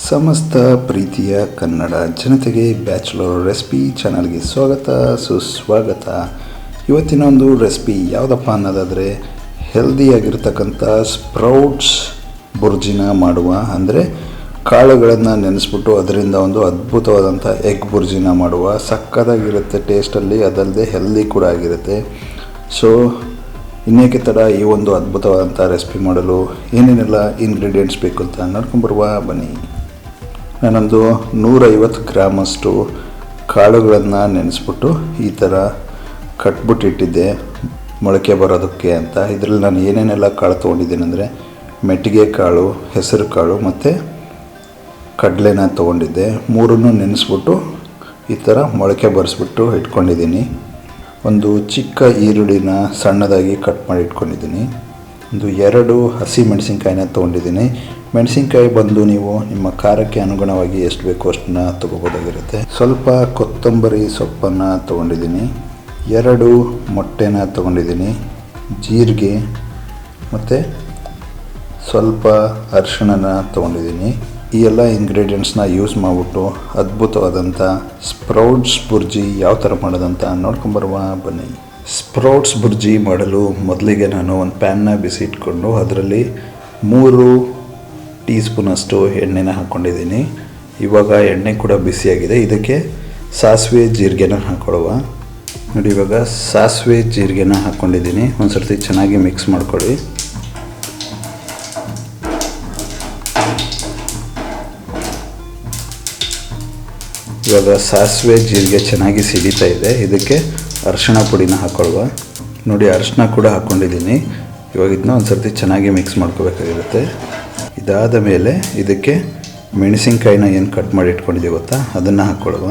ಸಮಸ್ತ ಪ್ರೀತಿಯ ಕನ್ನಡ ಜನತೆಗೆ ಬ್ಯಾಚುಲರ್ ರೆಸಿಪಿ ಚಾನಲ್ಗೆ ಸ್ವಾಗತ ಸುಸ್ವಾಗತ. ಇವತ್ತಿನ ಒಂದು ರೆಸಿಪಿ ಯಾವುದಪ್ಪ ಅನ್ನೋದಾದರೆ ಹೆಲ್ದಿಯಾಗಿರ್ತಕ್ಕಂಥ ಸ್ಪ್ರೌಟ್ಸ್ ಬುರ್ಜಿನ ಮಾಡುವ, ಅಂದರೆ ಕಾಳುಗಳನ್ನು ನೆನೆಸ್ಬಿಟ್ಟು ಅದರಿಂದ ಒಂದು ಅದ್ಭುತವಾದಂಥ ಎಗ್ ಬುರ್ಜಿನ ಮಾಡುವ. ಸಕ್ಕತ್ತಾಗಿರುತ್ತೆ ಟೇಸ್ಟಲ್ಲಿ, ಅದಲ್ಲದೆ ಹೆಲ್ದಿ ಕೂಡ ಆಗಿರುತ್ತೆ. ಸೊ ಇನ್ನೇಕೆ ತಡ, ಈ ಒಂದು ಅದ್ಭುತವಾದಂಥ ರೆಸಿಪಿ ಮಾಡಲು ಏನೇನೆಲ್ಲ ಇಂಗ್ರೀಡಿಯೆಂಟ್ಸ್ ಬೇಕು ಅಂತ ನೋಡ್ಕೊಂಬರುವ ಬನ್ನಿ. ನಾನೊಂದು 150 ಗ್ರಾಮಷ್ಟು ಕಾಳುಗಳನ್ನು ನೆನೆಸ್ಬಿಟ್ಟು ಈ ಥರ ಕಟ್ಬಿಟ್ಟಿಟ್ಟಿದ್ದೆ ಮೊಳಕೆ ಬರೋದಕ್ಕೆ ಅಂತ. ಇದರಲ್ಲಿ ನಾನು ಏನೇನೆಲ್ಲ ಕಾಳು ತೊಗೊಂಡಿದ್ದೀನಿ ಅಂದರೆ ಮೆಟ್ಟಿಗೆ ಕಾಳು, ಹೆಸರು ಕಾಳು ಮತ್ತು ಕಡಲೆನ ತೊಗೊಂಡಿದ್ದೆ. ಮೂರನ್ನು ನೆನೆಸ್ಬಿಟ್ಟು ಈ ಥರ ಮೊಳಕೆ ಬರೆಸ್ಬಿಟ್ಟು ಇಟ್ಕೊಂಡಿದ್ದೀನಿ. ಒಂದು ಚಿಕ್ಕ ಈರುಳ್ಳಿನ ಸಣ್ಣದಾಗಿ ಕಟ್ ಮಾಡಿ ಇಟ್ಕೊಂಡಿದ್ದೀನಿ. ಒಂದು 2 ಹಸಿ ಮೆಣಸಿನ್ಕಾಯಿನ ತೊಗೊಂಡಿದ್ದೀನಿ. ಮೆಣಸಿನ್ಕಾಯಿ ಬಂದು ನೀವು ನಿಮ್ಮ ಖಾರಕ್ಕೆ ಅನುಗುಣವಾಗಿ ಎಷ್ಟು ಬೇಕೋ ಅಷ್ಟನ್ನು ತೊಗೋಬೋದಾಗಿರುತ್ತೆ. ಸ್ವಲ್ಪ ಕೊತ್ತಂಬರಿ ಸೊಪ್ಪನ್ನು ತೊಗೊಂಡಿದ್ದೀನಿ. 2 ಮೊಟ್ಟೆನ ತೊಗೊಂಡಿದ್ದೀನಿ. ಜೀರಿಗೆ ಮತ್ತು ಸ್ವಲ್ಪ ಅರಿಶಿಣನ ತೊಗೊಂಡಿದ್ದೀನಿ. ಈ ಎಲ್ಲ ಇಂಗ್ರೀಡಿಯೆಂಟ್ಸ್ನ ಯೂಸ್ ಮಾಡಿಬಿಟ್ಟು ಅದ್ಭುತವಾದಂಥ ಸ್ಪ್ರೌಟ್ಸ್ ಬುರ್ಜಿ ಯಾವ ಥರ ಮಾಡೋದಂತ ನೋಡ್ಕೊಂಬರುವ ಬನ್ನಿ. ಸ್ಪ್ರೌಟ್ಸ್ ಬುರ್ಜಿ ಮಾಡಲು ಮೊದಲಿಗೆ ನಾನು ಒಂದು ಪ್ಯಾನ್ನ ಬಿಸಿ ಇಟ್ಕೊಂಡು ಅದರಲ್ಲಿ 3 ಟೀ ಸ್ಪೂನಷ್ಟು ಎಣ್ಣೆನ ಹಾಕ್ಕೊಂಡಿದ್ದೀನಿ. ಇವಾಗ ಎಣ್ಣೆ ಕೂಡ ಬಿಸಿಯಾಗಿದೆ. ಇದಕ್ಕೆ ಸಾಸಿವೆ ಜೀರಿಗೆನ ಹಾಕ್ಕೊಳ್ಳುವ. ನೋಡಿ, ಇವಾಗ ಸಾಸಿವೆ ಜೀರಿಗೆನ ಹಾಕ್ಕೊಂಡಿದ್ದೀನಿ. ಒಂದು ಸರ್ತಿ ಚೆನ್ನಾಗಿ ಮಿಕ್ಸ್ ಮಾಡ್ಕೊಳ್ಳಿ. ಇವಾಗ ಸಾಸಿವೆ ಜೀರಿಗೆ ಚೆನ್ನಾಗಿ ಸಿಡಿತಾ ಇದೆ. ಇದಕ್ಕೆ ಅರಿಶಿಣ ಪುಡಿನ ಹಾಕ್ಕೊಳ್ಳುವ. ನೋಡಿ, ಅರಿಶಿಣ ಕೂಡ ಹಾಕ್ಕೊಂಡಿದ್ದೀನಿ. ಇವಾಗ ಇದನ್ನ ಒಂದು ಸರ್ತಿ ಚೆನ್ನಾಗಿ ಮಿಕ್ಸ್ ಮಾಡ್ಕೋಬೇಕಾಗಿರುತ್ತೆ. ಇದಾದ ಮೇಲೆ ಇದಕ್ಕೆ ಮೆಣಸಿನ್ಕಾಯಿನ ಏನು ಕಟ್ ಮಾಡಿ ಇಟ್ಕೊಂಡಿದ್ದೀವಿ ಗೊತ್ತಾ, ಅದನ್ನು ಹಾಕ್ಕೊಳ್ಳುವ.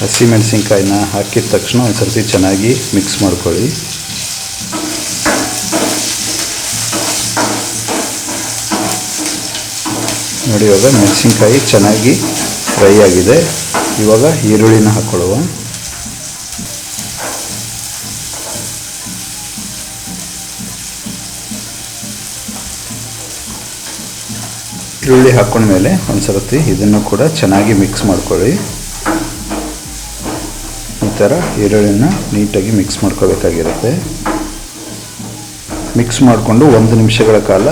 ಹಸಿ ಮೆಣಸಿನ್ಕಾಯಿನ ಹಾಕಿದ ತಕ್ಷಣ ಒಂದು ಸರ್ತಿ ಚೆನ್ನಾಗಿ ಮಿಕ್ಸ್ ಮಾಡ್ಕೊಳ್ಳಿ. ನೋಡಿ, ಇವಾಗ ಮೆಣಸಿನ್ಕಾಯಿ ಚೆನ್ನಾಗಿ ಫ್ರೈ ಆಗಿದೆ. ಇವಾಗ ಈರುಳ್ಳಿನ ಹಾಕ್ಕೊಳ್ಳುವ. ಈರುಳ್ಳಿ ಹಾಕ್ಕೊಂಡ್ಮೇಲೆ ಒಂದು ಸರ್ತಿ ಇದನ್ನು ಕೂಡ ಚೆನ್ನಾಗಿ ಮಿಕ್ಸ್ ಮಾಡ್ಕೊಳ್ಳಿ. ಈ ಥರ ಈರುಳ್ಳಿನ ನೀಟಾಗಿ ಮಿಕ್ಸ್ ಮಾಡ್ಕೋಬೇಕಾಗಿರುತ್ತೆ. ಮಿಕ್ಸ್ ಮಾಡಿಕೊಂಡು 1 ನಿಮಿಷಗಳ ಕಾಲ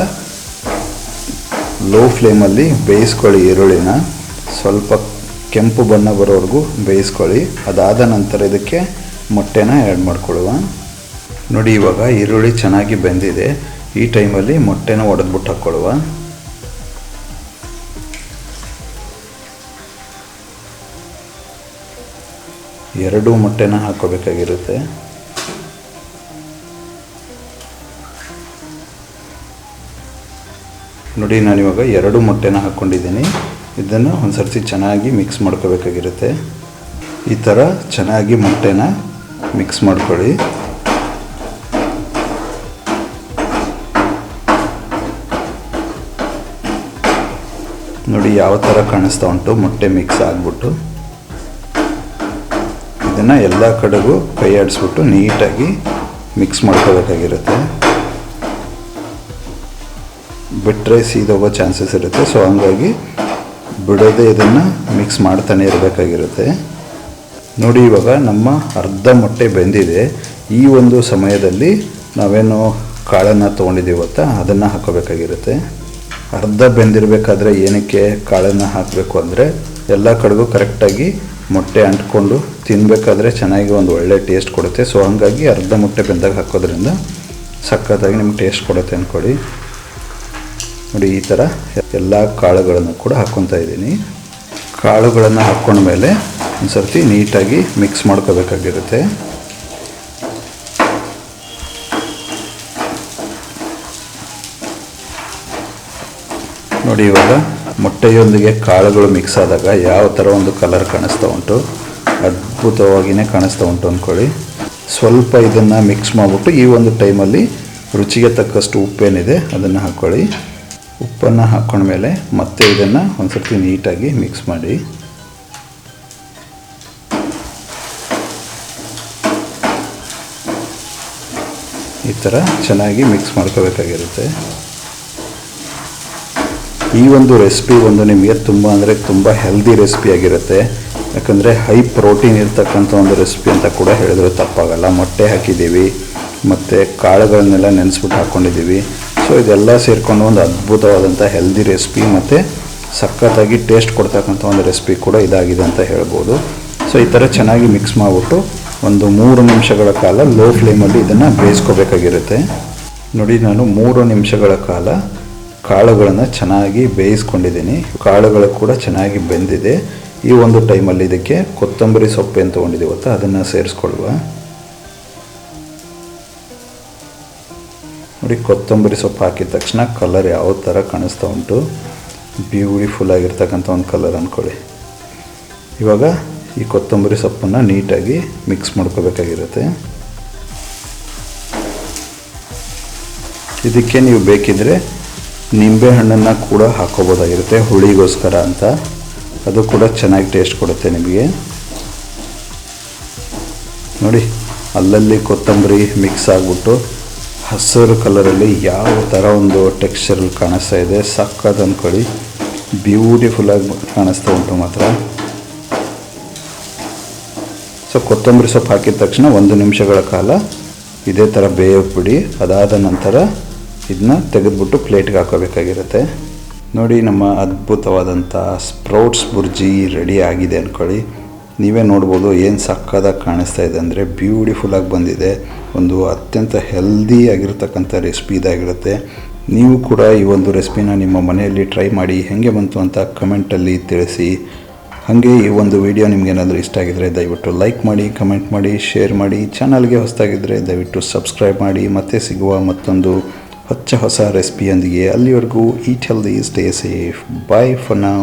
ಲೋ ಫ್ಲೇಮಲ್ಲಿ ಬೇಯಿಸ್ಕೊಳ್ಳಿ. ಈರುಳ್ಳಿನ ಸ್ವಲ್ಪ ಕೆಂಪು ಬಣ್ಣ ಬರೋವರೆಗೂ ಬೇಯಿಸ್ಕೊಳ್ಳಿ. ಅದಾದ ನಂತರ ಇದಕ್ಕೆ ಮೊಟ್ಟೆನ ಆ್ಯಡ್ ಮಾಡ್ಕೊಳ್ಳುವ. ನೋಡಿ, ಇವಾಗ ಈರುಳ್ಳಿ ಚೆನ್ನಾಗಿ ಬೆಂದಿದೆ. ಈ ಟೈಮಲ್ಲಿ ಮೊಟ್ಟೆನ ಒಡೆದ್ಬಿಟ್ಟು ಹಾಕ್ಕೊಳ್ಳುವ. ಎರಡು ಮೊಟ್ಟೆನ ಹಾಕ್ಕೋಬೇಕಾಗಿರುತ್ತೆ. ನೋಡಿ, ನಾನಿವಾಗ 2 ಮೊಟ್ಟೆನ ಹಾಕ್ಕೊಂಡಿದ್ದೀನಿ. ಇದನ್ನು ಒಂದು ಸರ್ತಿ ಚೆನ್ನಾಗಿ ಮಿಕ್ಸ್ ಮಾಡ್ಕೋಬೇಕಾಗಿರುತ್ತೆ. ಈ ಥರ ಚೆನ್ನಾಗಿ ಮೊಟ್ಟೆನ ಮಿಕ್ಸ್ ಮಾಡ್ಕೊಳ್ಳಿ. ನೋಡಿ ಯಾವ ಥರ ಕಾಣಿಸ್ತಾ ಉಂಟು ಮೊಟ್ಟೆ ಮಿಕ್ಸ್ ಆಗಿಬಿಟ್ಟು. ಇದನ್ನು ಎಲ್ಲ ಕಡೆಗೂ ಕೈ ಆಡಿಸ್ಬಿಟ್ಟು ನೀಟಾಗಿ ಮಿಕ್ಸ್ ಮಾಡ್ಕೋಬೇಕಾಗಿರುತ್ತೆ. ಬಿಟ್ಟರೆ ಸೀದೋಗೋ ಚಾನ್ಸಸ್ ಇರುತ್ತೆ. ಸೊ ಹಂಗಾಗಿ ಬಿಡೋದೇ ಇದನ್ನು ಮಿಕ್ಸ್ ಮಾಡ್ತಾನೆ ಇರಬೇಕಾಗಿರುತ್ತೆ. ನೋಡಿ, ಇವಾಗ ನಮ್ಮ ಅರ್ಧ ಮೊಟ್ಟೆ ಬೆಂದಿದೆ. ಈ ಒಂದು ಸಮಯದಲ್ಲಿ ನಾವೇನು ಕಾಳನ್ನು ತೊಗೊಂಡಿದ್ದೀವಿ ಗೊತ್ತಾ, ಅದನ್ನು ಹಾಕೋಬೇಕಾಗಿರುತ್ತೆ. ಅರ್ಧ ಬೆಂದಿರಬೇಕಾದ್ರೆ ಏನಕ್ಕೆ ಕಾಳನ್ನು ಹಾಕಬೇಕು ಅಂದರೆ ಎಲ್ಲ ಕಡೆಗೂ ಕರೆಕ್ಟಾಗಿ ಮೊಟ್ಟೆ ಅಂಟ್ಕೊಂಡು ತಿನ್ನಬೇಕಾದ್ರೆ ಚೆನ್ನಾಗಿ ಒಂದು ಒಳ್ಳೆ ಟೇಸ್ಟ್ ಕೊಡುತ್ತೆ. ಸೊ ಹಂಗಾಗಿ ಅರ್ಧ ಮೊಟ್ಟೆ ಬೆಂದಾಗ ಹಾಕೋದ್ರಿಂದ ಸಖತ್ತಾಗಿ ನಿಮ್ಗೆ ಟೇಸ್ಟ್ ಕೊಡುತ್ತೆ ಅಂದ್ಕೊಳ್ಳಿ. ನೋಡಿ, ಈ ಥರ ಎಲ್ಲ ಕಾಳುಗಳನ್ನು ಕೂಡ ಹಾಕ್ಕೊತಾ ಇದ್ದೀನಿ. ಕಾಳುಗಳನ್ನು ಹಾಕ್ಕೊಂಡ್ಮೇಲೆ ಒಂದು ಸರ್ತಿ ನೀಟಾಗಿ ಮಿಕ್ಸ್ ಮಾಡ್ಕೋಬೇಕಾಗಿರುತ್ತೆ. ನೋಡಿ, ಇವಾಗ ಮೊಟ್ಟೆಯೊಂದಿಗೆ ಕಾಳುಗಳು ಮಿಕ್ಸ್ ಆದಾಗ ಯಾವ ಥರ ಒಂದು ಕಲರ್ ಕಾಣಿಸ್ತಾ ಉಂಟು, ಅದ್ಭುತವಾಗಿಯೇ ಕಾಣಿಸ್ತಾ ಉಂಟು ಅಂದ್ಕೊಳ್ಳಿ. ಸ್ವಲ್ಪ ಇದನ್ನು ಮಿಕ್ಸ್ ಮಾಡಿಬಿಟ್ಟು ಈ ಒಂದು ಟೈಮಲ್ಲಿ ರುಚಿಗೆ ತಕ್ಕಷ್ಟು ಉಪ್ಪೇನಿದೆ ಅದನ್ನು ಹಾಕ್ಕೊಳ್ಳಿ. ಉಪ್ಪನ್ನು ಹಾಕ್ಕೊಂಡ್ಮೇಲೆ ಮತ್ತೆ ಇದನ್ನು ಒಂದು ಸರ್ತಿ ನೀಟಾಗಿ ಮಿಕ್ಸ್ ಮಾಡಿ. ಈ ಥರ ಚೆನ್ನಾಗಿ ಮಿಕ್ಸ್ ಮಾಡ್ಕೋಬೇಕಾಗಿರುತ್ತೆ. ಈ ಒಂದು ರೆಸಿಪಿ ನಿಮಗೆ ತುಂಬ ಅಂದರೆ ತುಂಬ ಹೆಲ್ದಿ ರೆಸಿಪಿ ಆಗಿರುತ್ತೆ. ಯಾಕಂದರೆ ಹೈ ಪ್ರೋಟೀನ್ ಇರ್ತಕ್ಕಂಥ ಒಂದು ರೆಸಿಪಿ ಅಂತ ಕೂಡ ಹೇಳಿದ್ರು ತಪ್ಪಾಗಲ್ಲ. ಮೊಟ್ಟೆ ಹಾಕಿದ್ದೀವಿ ಮತ್ತು ಕಾಳುಗಳನ್ನೆಲ್ಲ ನೆನೆಸ್ಬಿಟ್ಟು ಹಾಕ್ಕೊಂಡಿದ್ದೀವಿ. ಸೊ ಇದೆಲ್ಲ ಸೇರಿಕೊಂಡು ಒಂದು ಅದ್ಭುತವಾದಂಥ ಹೆಲ್ದಿ ರೆಸಿಪಿ ಮತ್ತು ಸಖತ್ತಾಗಿ ಟೇಸ್ಟ್ ಕೊಡ್ತಕ್ಕಂಥ ಒಂದು ರೆಸಿಪಿ ಕೂಡ ಇದಾಗಿದೆ ಅಂತ ಹೇಳ್ಬೋದು. ಸೊ ಈ ಥರ ಚೆನ್ನಾಗಿ ಮಿಕ್ಸ್ ಮಾಡಿಬಿಟ್ಟು ಒಂದು 3 ನಿಮಿಷಗಳ ಕಾಲ ಲೋ ಫ್ಲೇಮಲ್ಲಿ ಇದನ್ನು ಬೇಯಿಸ್ಕೋಬೇಕಾಗಿರುತ್ತೆ. ನೋಡಿ, ನಾನು 3 ನಿಮಿಷಗಳ ಕಾಲ ಕಾಳುಗಳನ್ನು ಚೆನ್ನಾಗಿ ಬೇಯಿಸ್ಕೊಂಡಿದ್ದೀನಿ. ಕಾಳುಗಳು ಕೂಡ ಚೆನ್ನಾಗಿ ಬೆಂದಿದೆ. ಈ ಒಂದು ಟೈಮಲ್ಲಿ ಇದಕ್ಕೆ ಕೊತ್ತಂಬರಿ ಸೊಪ್ಪು ಏನು ತೊಗೊಂಡಿದ್ದೀವತ್ತ ಅದನ್ನು ಸೇರಿಸ್ಕೊಳ್ಳುವ. ನೋಡಿ, ಕೊತ್ತಂಬರಿ ಸೊಪ್ಪು ಹಾಕಿದ ತಕ್ಷಣ ಕಲರ್ ಯಾವ ಥರ ಕಾಣಿಸ್ತಾ ಉಂಟು. ಬ್ಯೂಟಿಫುಲ್ ಆಗಿರ್ತಕ್ಕಂಥ ಒಂದು ಕಲರ್ ಅಂದ್ಕೊಳ್ಳಿ. ಇವಾಗ ಈ ಕೊತ್ತಂಬರಿ ಸೊಪ್ಪನ್ನು ನೀಟಾಗಿ ಮಿಕ್ಸ್ ಮಾಡ್ಕೋಬೇಕಾಗಿರುತ್ತೆ. ಇದಕ್ಕೆ ನೀವು ಬೇಕಿದ್ದರೆ ನಿಂಬೆಹಣ್ಣನ್ನು ಕೂಡ ಹಾಕೋಬೋದಾಗಿರುತ್ತೆ, ಹುಳಿಗೋಸ್ಕರ ಅಂತ. ಅದು ಕೂಡ ಚೆನ್ನಾಗಿ ಟೇಸ್ಟ್ ಕೊಡುತ್ತೆ ನಿಮಗೆ. ನೋಡಿ, ಅಲ್ಲಲ್ಲಿ ಕೊತ್ತಂಬರಿ ಮಿಕ್ಸ್ ಆಗಿಬಿಟ್ಟು ಹಸಿರು ಕಲರಲ್ಲಿ ಯಾವ ಥರ ಒಂದು ಟೆಕ್ಸ್ಚರಲ್ಲಿ ಕಾಣಿಸ್ತಾ ಇದೆ. ಸಕ್ಕತ್ ಅಂದ್ಕೊಳ್ಳಿ, ಬ್ಯೂಟಿಫುಲ್ಲಾಗಿ ಕಾಣಿಸ್ತಾ ಉಂಟು ಮಾತ್ರ. ಸೊ ಕೊತ್ತಂಬರಿ ಸೊಪ್ಪು ಹಾಕಿದ ತಕ್ಷಣ 1 ನಿಮಿಷಗಳ ಕಾಲ ಇದೇ ಥರ ಬೇಯೋಕ್ಬಿಡಿ. ಅದಾದ ನಂತರ ಇದನ್ನ ತೆಗೆದುಬಿಟ್ಟು ಪ್ಲೇಟ್ಗೆ ಹಾಕೋಬೇಕಾಗಿರುತ್ತೆ. ನೋಡಿ, ನಮ್ಮ ಅದ್ಭುತವಾದಂಥ ಸ್ಪ್ರೌಟ್ಸ್ ಬುರ್ಜಿ ರೆಡಿ ಆಗಿದೆ ಅಂದ್ಕೊಳ್ಳಿ. ನೀವೇ ನೋಡ್ಬೋದು ಏನು ಸಕ್ಕತ್ತಾಗಿ ಕಾಣಿಸ್ತಾ ಇದೆ ಅಂದರೆ ಬ್ಯೂಟಿಫುಲ್ಲಾಗಿ ಬಂದಿದೆ. ಒಂದು ಅತ್ಯಂತ ಹೆಲ್ದಿ ಆಗಿರ್ತಕ್ಕಂಥ ರೆಸಿಪಿ ಇದಾಗಿರುತ್ತೆ. ನೀವು ಕೂಡ ಈ ಒಂದು ರೆಸಿಪಿನ ನಿಮ್ಮ ಮನೆಯಲ್ಲಿ ಟ್ರೈ ಮಾಡಿ ಹೇಗೆ ಬಂತು ಅಂತ ಕಮೆಂಟಲ್ಲಿ ತಿಳಿಸಿ. ಹಾಗೆ ಈ ಒಂದು ವಿಡಿಯೋ ನಿಮಗೇನಾದರೂ ಇಷ್ಟ ಆಗಿದರೆ ದಯವಿಟ್ಟು ಲೈಕ್ ಮಾಡಿ, ಕಮೆಂಟ್ ಮಾಡಿ, ಶೇರ್ ಮಾಡಿ. ಚಾನಲ್ಗೆ ಹೊಸದಾಗಿದ್ದರೆ ದಯವಿಟ್ಟು ಸಬ್ಸ್ಕ್ರೈಬ್ ಮಾಡಿ. ಮತ್ತೆ ಸಿಗುವ ಮತ್ತೊಂದು ಹೊಸ ರೆಸಿಪಿಯೊಂದಿಗೆ. ಅಲ್ಲಿವರೆಗೂ eat healthy, stay safe. Bye for now.